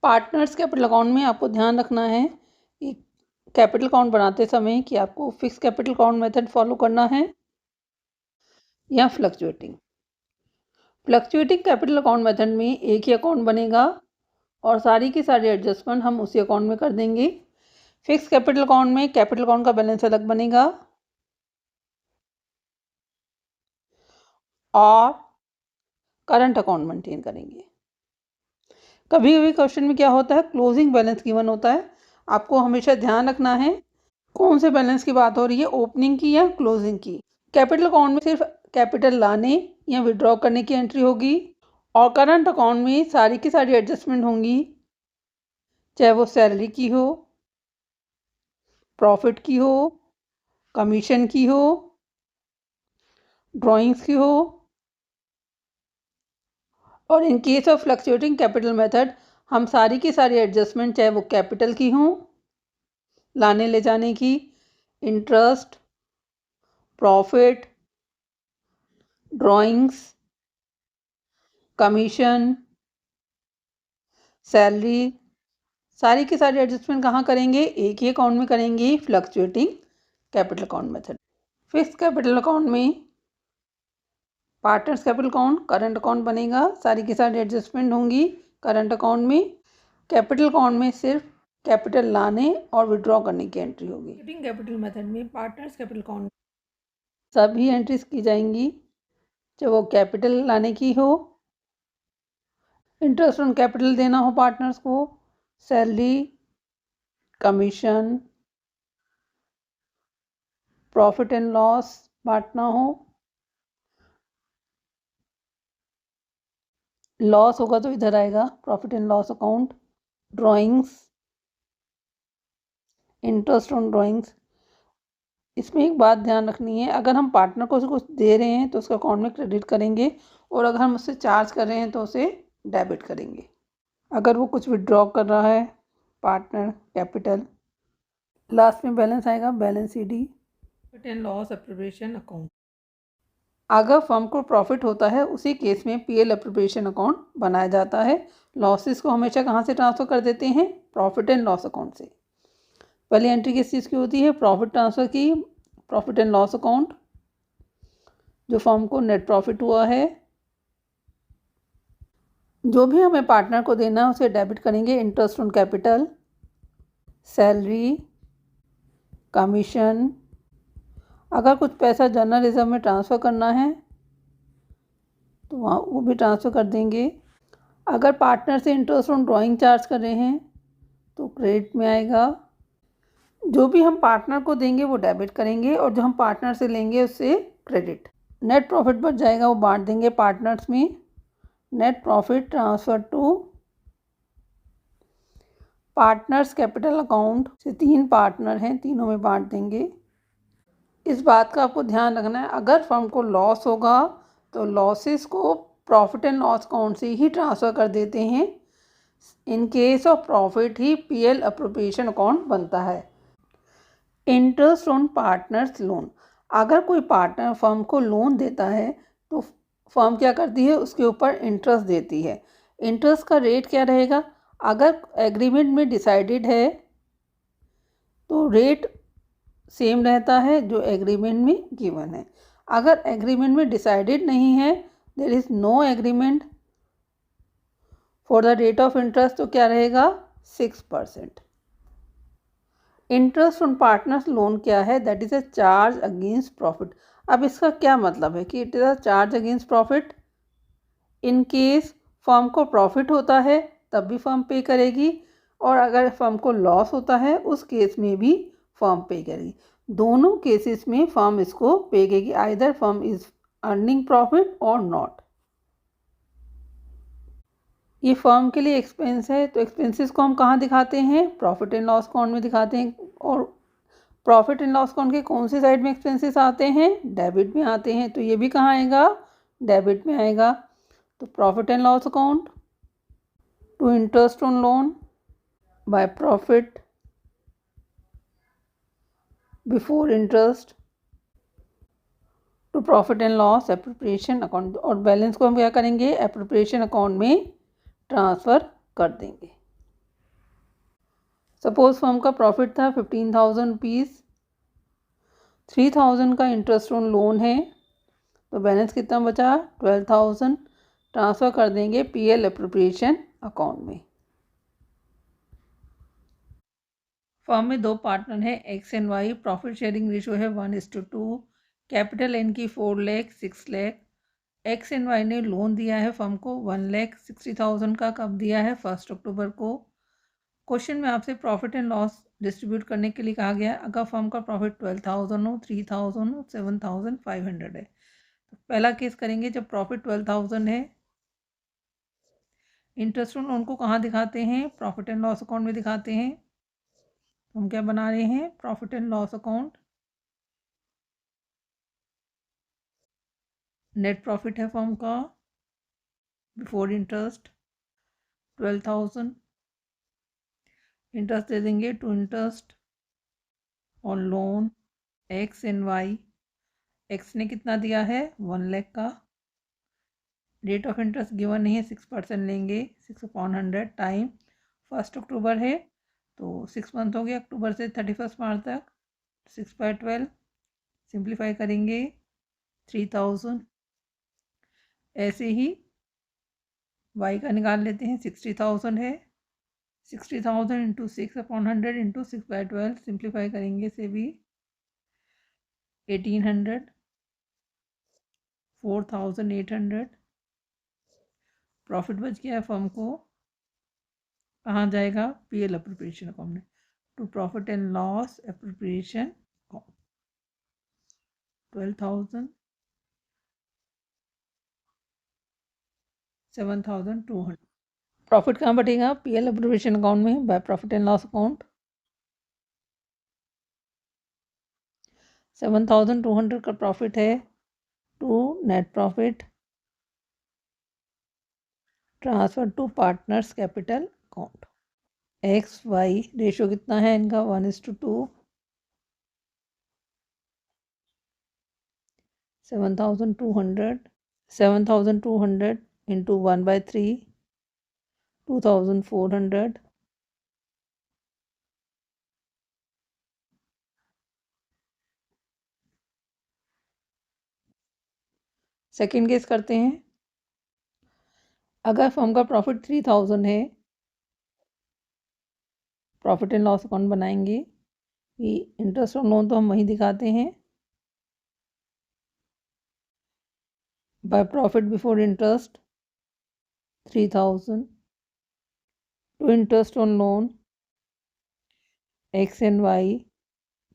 Partners capital account में आपको ध्यान रखना है कि कैपिटल अकाउंट बनाते समय कि आपको fix capital account method follow करना है या फ्लक्चुएटिंग कैपिटल अकाउंट मेथड में एक ही अकाउंट बनेगा और सारी की सारी एडजस्टमेंट हम उसी अकाउंट में कर देंगे। फिक्स कैपिटल अकाउंट में कैपिटल अकाउंट का बैलेंस अलग बनेगा और करंट अकाउंट मेंटेन करेंगे। कभी कभी क्वेश्चन में क्या होता है, क्लोजिंग बैलेंस गिवन होता है। आपको हमेशा ध्यान रखना है कौन से बैलेंस की बात हो रही है, ओपनिंग की या क्लोजिंग की। कैपिटल अकाउंट में सिर्फ कैपिटल लाने या विड्रॉ करने की एंट्री होगी और करंट अकाउंट में सारी की सारी एडजस्टमेंट होंगी, चाहे वो सैलरी की हो, प्रॉफिट की हो, कमीशन की हो, ड्राइंग्स की हो। और in case of fluctuating capital method हम सारी की सारी एडजस्टमेंट, चाहे वो कैपिटल की हों, लाने ले जाने की, interest, profit, drawings, commission, salary, सारी की सारी एडजस्टमेंट कहाँ करेंगे, एक ही अकाउंट में करेंगे, fluctuating capital account method. Fix capital account में partners capital account current account बनेगा, सारी की सारी एडजस्टमेंट होंगी करंट अकाउंट में। कैपिटल अकाउंट में सिर्फ कैपिटल लाने और विड्रॉ करने की एंट्री होगी। कैपिटल मेथड में पार्टनर्स कैपिटल अकाउंट सभी एंट्रीज की जाएंगी, चाहे वो कैपिटल लाने की हो, इंटरेस्ट ऑन कैपिटल देना हो पार्टनर्स को, salary, commission, profit and loss बांटना हो, लॉस होगा तो इधर आएगा profit and loss account, drawings, interest on drawings. इसमें एक बात ध्यान रखनी है, अगर हम पार्टनर को कुछ दे रहे हैं तो उसका अकाउंट में क्रेडिट करेंगे और अगर हम उससे चार्ज कर रहे हैं तो उसे डेबिट करेंगे। अगर वो कुछ विड्रॉ कर रहा है पार्टनर कैपिटल, लास्ट में बैलेंस आएगा balance ED, profit and loss appropriation account. अगर फर्म को प्रॉफिट होता है उसी केस में पीएल एप्रोप्रिएशन अकाउंट बनाया जाता है। लॉसेस को हमेशा कहाँ से ट्रांसफ़र कर देते हैं, प्रॉफिट एंड लॉस अकाउंट से। पहली एंट्री किस चीज़ की होती है, प्रॉफिट ट्रांसफ़र की, प्रॉफिट एंड लॉस अकाउंट, जो फर्म को नेट प्रॉफिट हुआ है। जो भी हमें पार्टनर को देना है उसे डेबिट करेंगे, interest on capital, salary, commission. अगर कुछ पैसा जनरल रिजर्व में ट्रांसफ़र करना है तो वहाँ वो भी ट्रांसफ़र कर देंगे। अगर पार्टनर से इंटरेस्ट ऑन ड्राइंग चार्ज कर रहे हैं तो क्रेडिट में आएगा। जो भी हम पार्टनर को देंगे वो डेबिट करेंगे और जो हम पार्टनर से लेंगे उससे क्रेडिट। नेट प्रॉफिट बच जाएगा, वो बांट देंगे पार्टनर्स में। Net profit transfer to partners capital account से 3 पार्टनर हैं, तीनों में बांट देंगे। इस बात का आपको ध्यान रखना है, अगर फर्म को लॉस होगा तो लॉसेस को प्रॉफिट एंड लॉस अकाउंट से ही ट्रांसफ़र कर देते हैं। In case of profit he PL appropriation account बनता है। इंटरेस्ट ऑन पार्टनर्स लोन, अगर कोई पार्टनर फर्म को लोन देता है तो फर्म क्या करती है, उसके ऊपर इंटरेस्ट देती है। इंटरेस्ट का रेट क्या रहेगा, अगर एग्रीमेंट में डिसाइडेड है तो रेट सेम रहता है जो एग्रीमेंट में गिवन है। अगर एग्रीमेंट में डिसाइडेड नहीं है, there is no agreement for the rate of interest, तो क्या रहेगा 6%। इंटरेस्ट ऑन पार्टनर्स लोन क्या है, that is a charge against profit. अब इसका क्या मतलब है कि it is a charge against profit. In case firm को प्रॉफिट होता है तब भी फर्म पे करेगी और अगर फर्म को लॉस होता है उस केस में भी फर्म पे करेगी। दोनों केसेस में फर्म इसको पे करेगी, either firm is earning profit और नॉट। ये फर्म के लिए एक्सपेंस है तो एक्सपेंसेस को हम कहाँ दिखाते हैं, प्रॉफिट एंड लॉस अकाउंट में दिखाते हैं। और प्रॉफिट एंड लॉस अकाउंट के कौन सी साइड में एक्सपेंसेस आते हैं, डेबिट में आते हैं, तो ये भी कहाँ आएगा, डेबिट में आएगा। तो profit and loss account to interest on loan by profit before interest to profit and loss appropriation account, और बैलेंस को हम क्या करेंगे, एप्रोप्रिएशन अकाउंट में ट्रांसफ़र कर देंगे। सपोज फर्म का प्रॉफिट था 15,000 रुपीज़, 3,000 का इंटरेस्ट ऑन लोन है, तो बैलेंस कितना बचा 12,000, ट्रांसफ़र कर देंगे पीएल एप्रोप्रिएशन अकाउंट में। फर्म में 2 पार्टनर हैं X and Y, profit sharing ratio है 1:2, कैपिटल एन की 4 lakh 6 lakh. X and Y ने लोन दिया है फर्म को 1,60,000 का, कब दिया है 1 अक्टूबर को। क्वेश्चन में आपसे प्रॉफिट एंड लॉस डिस्ट्रीब्यूट करने के लिए कहा गया है। अगर फर्म का प्रॉफिट 12,000 हो, 3,000 हो, 7,500 है। तो पहला केस करेंगे जब प्रॉफिट 12,000 है। इंटरेस्ट ऑन लोन को कहाँ दिखाते हैं, प्रॉफिट एंड लॉस अकाउंट में दिखाते हैं। तो हम क्या बना रहे हैं, profit and loss account. Net profit है फर्म का बिफोर इंटरेस्ट 12,000, इंटरेस्ट दे देंगे to interest on loan X and Y. X ने कितना दिया है 1 लाख का, रेट ऑफ इंटरेस्ट गिवन नहीं है, 6% लेंगे, 6/100 टाइम 1 अक्टूबर है, तो 6 मंथ हो गया अक्टूबर से 31 मार्च तक, 6/12 सिंप्लीफाई करेंगे 3,000। ऐसे ही वाई का निकाल लेते हैं, 60,000 है, 60,000 इंटू 6/100 इंटू 6/12 सिंप्लीफाई करेंगे से भी 1,800, 4,800। प्रॉफिट बच गया है फर्म को, कहाँ जाएगा पीएल एप्रोप्रिएशन अकाउंट में, to profit and loss appropriation account 12,000, 7,200। Profit कहाँ बटेगा पीएल एप्रोप्रिएशन अकाउंट में by profit and loss account. 7,200 का प्रॉफिट है to net profit transfer to partners capital account. X Y ratio कितना है इनका 1:2, 7,200 इंटू 1/3 2,400। सेकेंड केस करते हैं। अगर फर्म का प्रॉफिट 3,000 है, प्रॉफिट एंड लॉस अकाउंट बनाएंगे कि इंटरेस्ट ऑन लोन तो हम वहीं दिखाते हैं by profit before interest 3,000 to interest on loan X and Y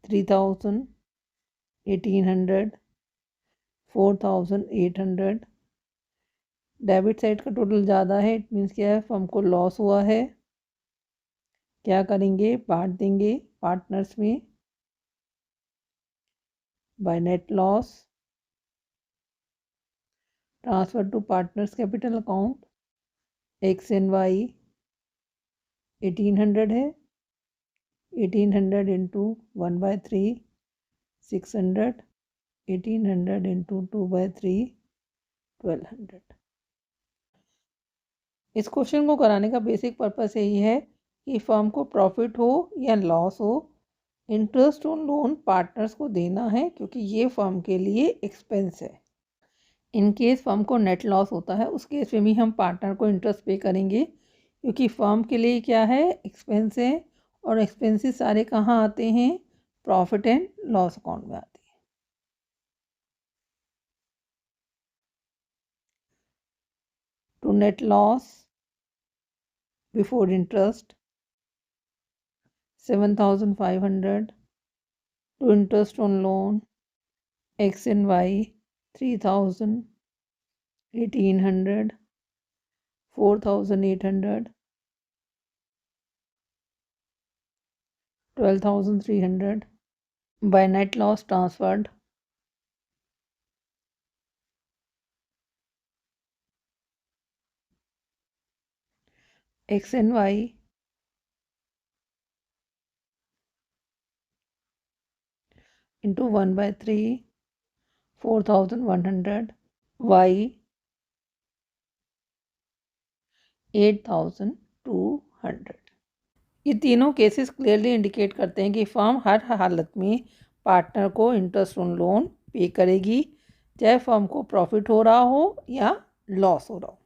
3,000, 1,800, 4,800। Debit side का टोटल ज़्यादा है, इट मीन्स क्या है फर्म को लॉस हुआ है। क्या करेंगे, बांट देंगे पार्टनर्स में by net loss transfer to partners capital account. X and Y 1,800 है, 1,800 इंटू 1/3 600, 1,800 इंटू 2/3 1,200। इस क्वेश्चन को कराने का बेसिक पर्पस यही है कि फर्म को प्रॉफिट हो या लॉस हो, इंटरेस्ट ऑन लोन पार्टनर्स को देना है, क्योंकि ये फर्म के लिए एक्सपेंस है। इन केस फर्म को नेट लॉस होता है, उस केस में भी हम पार्टनर को इंटरेस्ट पे करेंगे, क्योंकि फर्म के लिए क्या है एक्सपेंस है, और एक्सपेंसेस सारे कहाँ आते हैं प्रॉफिट एंड लॉस अकाउंट में आते हैं। To net loss before interest 7,500, to interest on loan X and Y 3,000, 1,800, 4,800, 12,300 by net loss transferred x and y into 1/3 4,100 y 8,200। ये तीनों केसेस क्लियरली इंडिकेट करते हैं कि फर्म हर हालत में पार्टनर को इंटरेस्ट ऑन लोन पे करेगी, चाहे फर्म को प्रॉफिट हो रहा हो या लॉस हो रहा हो।